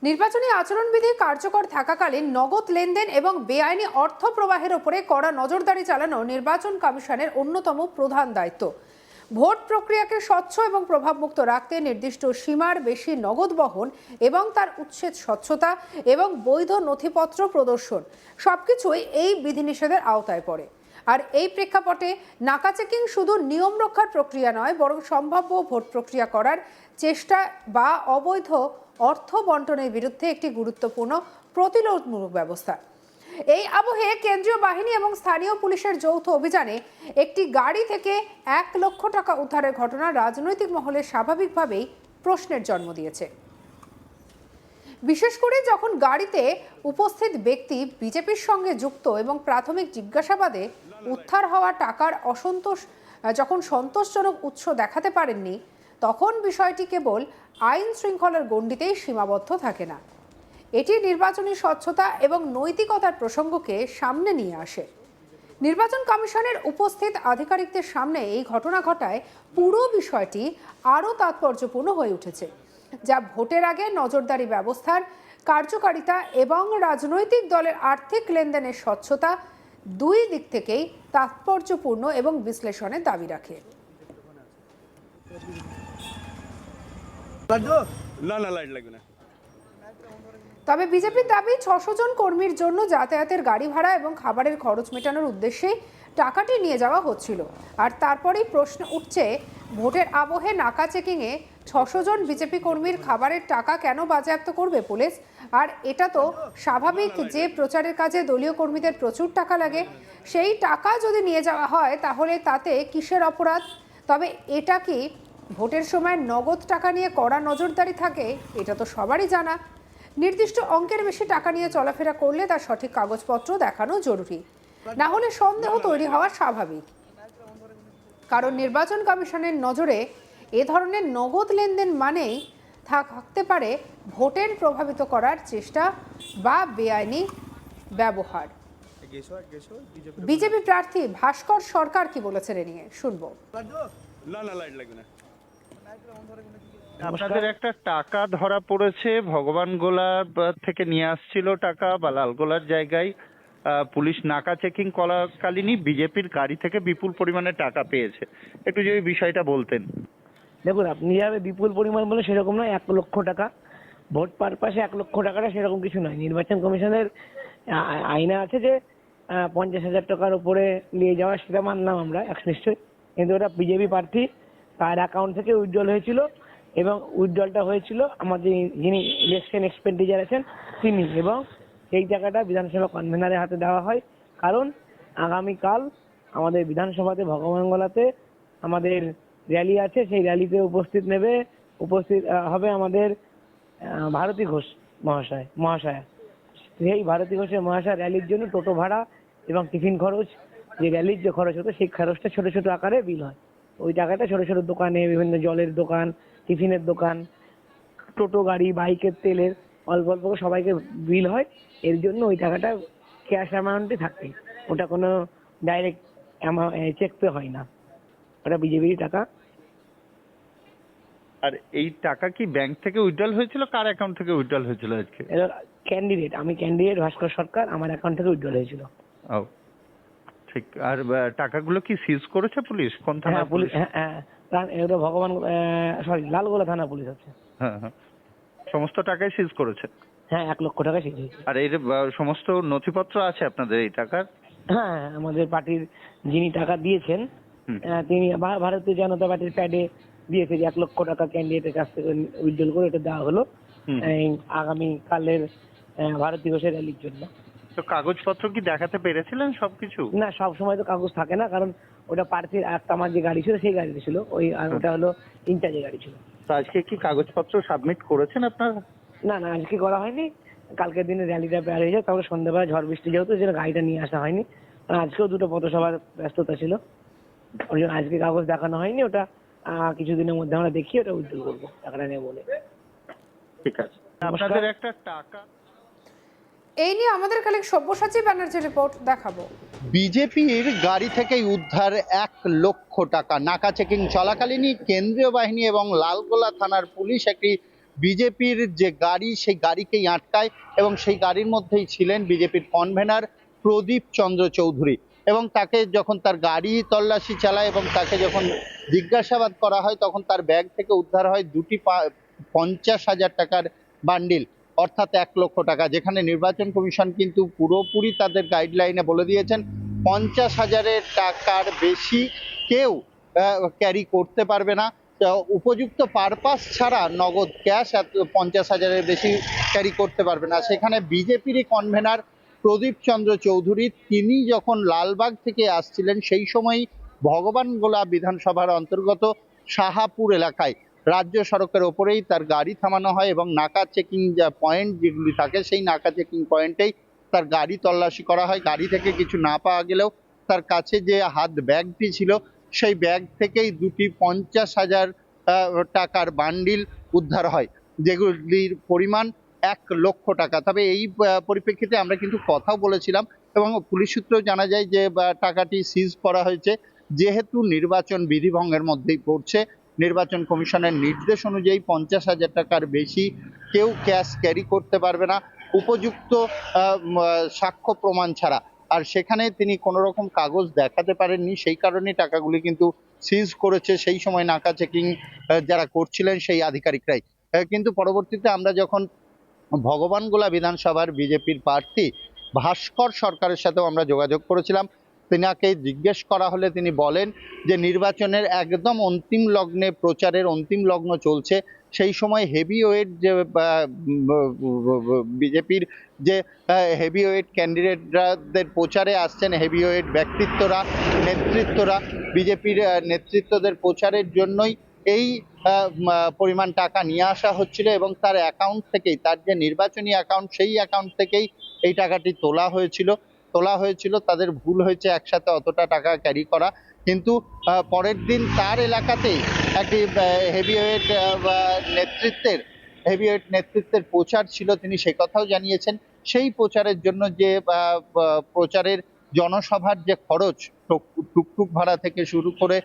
নির্বাচনী আচরণবিধি কার্যকর থাকাকালীন নগদ লেনদেন এবং বেআইনি অর্থ প্রবাহের উপরে কড়া নজরদারি চালানো নির্বাচন কমিশনের অন্যতম প্রধান দায়িত্ব। ভোট প্রক্রিয়াকে স্বচ্ছ এবং প্রভাবমুক্ত রাখতে নির্দিষ্ট সীমার বেশি নগদ বহন এবং তার উৎসের স্বচ্ছতা এবং বৈধ নথিপত্র প্রদর্শন সবকিছুই এই বিধিনিষেধের আওতায় পড়ে। আর এই প্রেক্ষাপটে নাকা চেকিং শুধু নিয়ম রক্ষার প্রক্রিয়া নয়, বরং সম্ভাব্য ভোট প্রক্রিয়া করার চেষ্টা বা অবৈধ অর্থ বন্টনের বিরুদ্ধে একটি গুরুত্বপূর্ণ প্রতিরোধমূলক ব্যবস্থা। এই আবহে কেন্দ্রীয় বাহিনী এবং স্থানীয় পুলিশের যৌথ অভিযানে একটি গাড়ি থেকে 1 লক্ষ টাকা উদ্ধারের ঘটনা রাজনৈতিক মহলে স্বাভাবিকভাবেই প্রশ্নের জন্ম দিয়েছে। বিশেষ করে যখন গাড়িতে উপস্থিত ব্যক্তি বিজেপির সঙ্গে যুক্ত এবং প্রাথমিক জিজ্ঞাসাবাদে উদ্ধার হওয়া টাকার যখন সন্তোষজনক উৎস দেখাতে পারেননি, তখন বিষয়টি কেবল আইন শৃঙ্খলার গণ্ডিতেই সীমাবদ্ধ থাকে না। এটি নির্বাচনী স্বচ্ছতা এবং নৈতিকতার প্রসঙ্গকে সামনে নিয়ে আসে। নির্বাচন কমিশনের উপস্থিত আধিকারিকদের সামনে এই ঘটনা ঘটায় পুরো বিষয়টি আরও তাৎপর্যপূর্ণ হয়ে উঠেছে, যা ভোটের আগে নজরদারি ব্যবস্থার কার্যকারিতা এবং রাজনৈতিক দলের আর্থিক লেনদেনের স্বচ্ছতা দুই দিক থেকেই তাৎপর্যপূর্ণ এবং বিশ্লেষণের দাবি রাখে। তবে বিজেপির দাবি 600 জন কর্মীর জন্য যাতায়াতের গাড়ি ভাড়া এবং খাবারের খরচ মেটানোর উদ্দেশ্যে টাকাটি নিয়ে যাওয়া হচ্ছিল। আর তারপরেই প্রশ্ন উঠছে, ভোটের আবহে নাকা চেকিংয়ে 600 জন বিজেপি কর্মীর খাবারের টাকা কেন বাজেয়াপ্ত করবে পুলিশ? আর এটা তো স্বাভাবিক যে প্রচারের কাজে দলীয় কর্মীদের প্রচুর টাকা লাগে, সেই টাকা যদি নিয়ে যাওয়া হয় তাহলে তাতে কিসের অপরাধ? তবে এটা কি ভোটের সময় নগদ টাকা নিয়ে কড়া নজরদারি থাকে? এটা তো সবারই জানা। নির্দিষ্ট অঙ্কের বেশি টাকা নিয়ে চলাফেরা করলে তার সঠিক কাগজপত্র দেখানো জরুরি, না হলে সন্দেহ তৈরি হওয়া স্বাভাবিক। কারণ নির্বাচন কমিশনের নজরে এ ধরনের নগদ লেনদেন মানেই থাকতে পারে ভোটের প্রভাবিত করার চেষ্টা বা বেআইনি ব্যবহার। বিজেপি প্রার্থী ভাস্কর সরকার কি বলেছেন এ নিয়ে শুনবো। আপনাদের একটা টাকা ধরা পড়েছে, ভগবানগোলা থেকে নিয়ে আসছিল টাকা বা লালগোলার জায়গায় পুলিশ নাকা চেকিং করাকালীনই বিজেপির গাড়ি থেকে বিপুল পরিমাণে টাকা পেয়েছে। একটু যদি বিষয়টা বলতেন। দেখুন, আপনি যাবে বিপুল পরিমাণ বলে সেরকম নয়। 1 লক্ষ টাকা ভোট পারপাসে 1 লক্ষ টাকাটা সেরকম কিছু নয়। নির্বাচন কমিশনের আইনে আছে যে 50,000 টাকার উপরে নিয়ে যাওয়া, সেটা মানলাম আমরা নিশ্চয়ই। কিন্তু ওটা বিজেপি প্রার্থী তার অ্যাকাউন্ট থেকে উইথড্রল হয়েছিল এবং উইথড্রলটা হয়েছিল আমাদের যিনি ইলেকশন এক্সপেন্ডিচার আছেন তিনি, এবং সেই টাকাটা বিধানসভা কনভেনারের হাতে দেওয়া হয়। কারণ আগামীকাল আমাদের বিধানসভাতে ভগবানগোলাতে আমাদের র্যালি আছে, সেই র্যালিতে উপস্থিত হবে আমাদের ভারতী ঘোষ মহাশয়া। সেই ভারতী ঘোষের মহাশয় র্যালির জন্য টোটো ভাড়া এবং টিফিন খরচ, যে র্যালির যে খরচ হতো সেই খরচটা ছোট ছোট আকারে বিল হয়। ওই টাকাটা ছোট ছোট দোকানে, বিভিন্ন জলের দোকান, টিফিনের দোকান, টোটো গাড়ি, বাইকের তেলের অল্প অল্প করে সবাইকে বিল হয়। এর জন্য ওই টাকাটা ক্যাশ অ্যামাউন্টে থাকে, ওটা কোনো ডাইরেক্ট চেক পে হয় না, ওটা বিজেপির টাকা। আর এই টাকা কি ব্যাংক থেকে উইথড্রল হয়েছিল? কার অ্যাকাউন্ট থেকে উইথড্রল হয়েছিল আজকে? আমি ক্যান্ডিডেট ভাস্কর সরকার, আমার অ্যাকাউন্ট থেকে উইথড্রল হয়েছিল। ও ঠিক। আর টাকাগুলো কি সিজ করেছে পুলিশ? কোন থানা পুলিশ? হ্যাঁ, এটা লালগোলা থানা পুলিশ আছে। হ্যাঁ, সমস্ত টাকাই সিজ করেছে। হ্যাঁ, 1 লক্ষ টাকা সিজ হয়েছে। আর এই সমস্ত নথিপত্র আছে আপনাদের এই টাকার? হ্যাঁ, আমাদের পার্টির যিনি টাকা দিয়েছেন তিনি ভারতীয় জনতা পার্টির প্যাডে দিয়েছে যে 1 লক্ষ টাকা ক্যান্ডিডেটের কাছ থেকে উইথড্রল করে এটা দেওয়া হলো আগামী কালের ভারতী ঘোষের র্যালির জন্য। তো কাগজপত্র কি দেখাতে পেরেছিলেন সবকিছু? না, সব সময় তো কাগজ থাকে না, কারণ ওটা প্রার্থীর একটা আমার যে গাড়ি ছিল সেই গাড়িতে ছিল, ওটা হলো ইনচার্জের গাড়ি ছিল। তো আজকে কি কাগজপত্র সাবমিট করেছেন আপনারা? না, আজকে করা হয়নি। কালকের দিনে র্যালিটা বের হয়ে যায়, তারপরে সন্ধ্যাবেলা ঝড় বৃষ্টি যেহেতু যেন গাড়িটা নিয়ে আসা হয়নি। আজকেও 2টো পথসভার ব্যস্ততা ছিল, ওই জন্য আজকে কাগজ দেখানো হয়নি। ওটা কিছুদিনের মধ্যে আমরা দেখিয়ে ওটা উইথড্রল করবো টাকাটা নিয়ে বলে। ঠিক আছে। আপনাদের একটা টাকা এই নিয়ে আমাদের কালেক সব্যসাচী ব্যানার্জি রিপোর্ট দেখাবো। বিজেপির গাড়ি থেকেই উদ্ধার 1 লক্ষ টাকা। নাকা চেকিং চলাকালীনই কেন্দ্রীয় বাহিনী এবং লালগোলা থানার পুলিশ একটি বিজেপির যে গাড়ি সেই গাড়িকেই আটকায় এবং সেই গাড়ির মধ্যেই ছিলেন বিজেপির কনভেনার প্রদীপ চন্দ্র চৌধুরী এবং তাকে যখন তার গাড়ি তল্লাশি চালায় এবং তাকে যখন জিজ্ঞাসাবাদ করা হয় তখন তার ব্যাগ থেকে উদ্ধার হয় দুটি 50,000 টাকার বান্ডিল, অর্থাৎ 1,00,000 টাকা, যেখানে নির্বাচন কমিশন কিন্তু পুরোপুরি তাদের গাইডলাইনে বলে দিয়েছেন 50,000 টাকার বেশি কেউ ক্যারি করতে পারবে না। উপযুক্ত পারপাস ছাড়া নগদ ক্যাশ 50,000-এর বেশি ক্যারি করতে পারবে না। সেখানে বিজেপিরই কনভেনার প্রদীপ চন্দ্র চৌধুরী তিনি যখন লালবাগ থেকে আসছিলেন সেই সময় ভগবানগোলা বিধানসভার অন্তর্গত সাহাপুর এলাকায় রাজ্য সড়কের ওপরেই তার গাড়ি থামানো হয় এবং নাকা চেকিং পয়েন্ট যেগুলি থাকে সেই নাকা চেকিং পয়েন্টেই তার গাড়ি তল্লাশি করা হয়। গাড়ি থেকে কিছু না পাওয়া গেলেও তার কাছে যে হাত ব্যাগটি ছিল সেই ব্যাগ থেকেই দুটি 50,000 টাকার বান্ডিল উদ্ধার হয়, যেগুলির পরিমাণ 1,00,000 টাকা। তবে এই পরিপ্রেক্ষিতে আমরা কিন্তু কথাও বলেছিলাম এবং পুলিশ সূত্রেও জানা যায় যে টাকাটি সিজ করা হয়েছে যেহেতু নির্বাচন বিধিভঙ্গের মধ্যেই পড়ছে। নির্বাচন কমিশনের নির্দেশ অনুযায়ী 50,000 টাকার বেশি কেউ ক্যাশ ক্যারি করতে পারবে না উপযুক্ত সাক্ষ্য প্রমাণ ছাড়া। আর সেখানে তিনি কোনো রকম কাগজ দেখাতে পারেননি, সেই কারণে টাকাগুলি কিন্তু সিজ করেছে সেই সময় নাকা চেকিং যারা করছিলেন সেই আধিকারিকরাই। কিন্তু পরবর্তীতে আমরা যখন ভগবানগোলা বিধানসভার বিজেপির প্রার্থী ভাস্কর সরকারের সাথেও আমরা যোগাযোগ করেছিলাম, তিনাকে জিজ্ঞেস করা হলে তিনি বলেন যে নির্বাচনের একদম অন্তিম লগ্নে, প্রচারের অন্তিম লগ্ন চলছে, সেই সময় হেভিওয়েট যে বিজেপির যে হেভিওয়েট ক্যান্ডিডেটদের প্রচারে আসছেন, হেভিওয়েট ব্যক্তিত্বরা, নেতৃত্বরা, বিজেপির নেতৃত্বদের প্রচারের জন্যই এই পরিমাণ টাকা নিয়ে আসা হচ্ছিল এবং তার অ্যাকাউন্ট থেকেই, তার যে নির্বাচনী অ্যাকাউন্ট সেই অ্যাকাউন্ট থেকেই এই টাকাটি তোলা হয়েছিল। তাদের ভুল হয়েছে একসাথে অতটা টাকা ক্যারি করা, কিন্তু পরের দিন তার এলাকাতেই একটি হেভিওয়েট নেতৃত্বের প্রচার ছিল, তিনি সে কথাও জানিয়েছেন সেই প্রচারের জন্য যে প্রচারের জনসভার যে খরচ, টুকটুক ভাড়া থেকে শুরু করে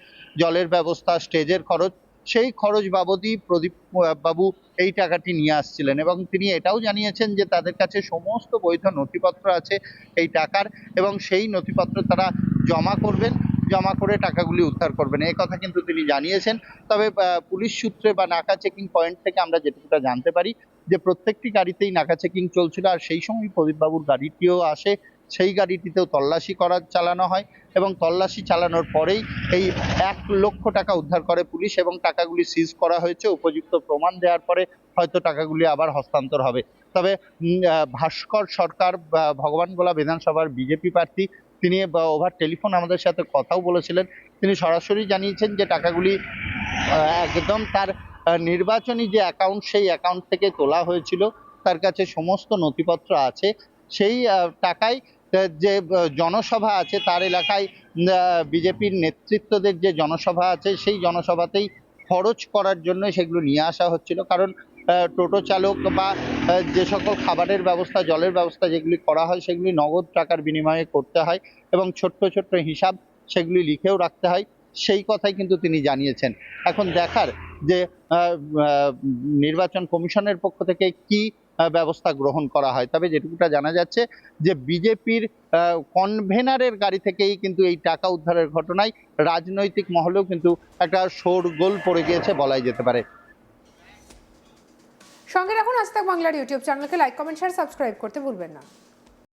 জলের ব্যবস্থা, স্টেজের খরচ, সেই খরচ বাবদই প্রদীপ বাবু এই টাকাটি নিয়ে আসছিলেন এবং তিনি এটাও জানিয়েছেন যে তাদের কাছে সমস্ত বৈধ নথিপত্র আছে এই টাকার এবং সেই নথিপত্র তারা জমা করে টাকাগুলি উদ্ধার করবেন, এই কথা কিন্তু তিনি জানিয়েছেন। তবে পুলিশ সূত্রে বা নাকা চেকিং পয়েন্ট থেকে আমরা যেটুকুটা জানতে পারি যে প্রত্যেকটি গাড়িতেই নাকা চেকিং চলছিল আর সেই সময় প্রদীপবাবুর গাড়িটিও আসে, সেই গাড়িটিতেও তল্লাশি চালানো হয় এবং তল্লাশি চালানোর পরেই এই 1,00,000 টাকা উদ্ধার করে পুলিশ এবং টাকাগুলি সিজ করা হয়েছে। উপযুক্ত প্রমাণ দেওয়ার পরে হয়তো টাকাগুলি আবার হস্তান্তর হবে। তবে ভাস্কর সরকার ভগবানগোলা বিধানসভার বিজেপি প্রার্থী, তিনি ওভার টেলিফোন আমাদের সাথে কথাও বলেছিলেন। তিনি সরাসরি জানিয়েছেন যে টাকাগুলি একদম তার নির্বাচনী যে অ্যাকাউন্ট সেই অ্যাকাউন্ট থেকে তোলা হয়েছিল, তার কাছে সমস্ত নথিপত্র আছে। সেই টাকায় যে জনসভা আছে তার এলাকায় বিজেপির নেতৃত্বদের যে জনসভা আছে সেই জনসভাতেই খরচ করার জন্য সেগুলো নিয়ে আসা হচ্ছিল। কারণ টোটো চালক বা যে সকল খাবারের ব্যবস্থা, জলের ব্যবস্থা যেগুলি করা হয় সেগুলি নগদ টাকার বিনিময়ে করতে হয় এবং ছোট্ট হিসাব সেগুলি লিখেও রাখতে হয়, সেই কথাই কিন্তু তিনি জানিয়েছেন। এখন দেখার যে নির্বাচন কমিশনের পক্ষ থেকে কি ব্যবস্থা গ্রহণ করা হয়। তবে যেটুকুটা জানা যাচ্ছে যে বিজেপির কনভেনারের গাড়ি থেকেই কিন্তু এই টাকা উদ্ধারের ঘটনায় রাজনৈতিক মহলেও কিন্তু একটা শোরগোল পড়ে গিয়েছে বলাই যেতে পারে। সঙ্গে রাখুন আজ তাক বাংলার ইউটিউব চ্যানেলকে, লাইক, কমেন্ট, শেয়ার, সাবস্ক্রাইব করতে ভুলবেন না।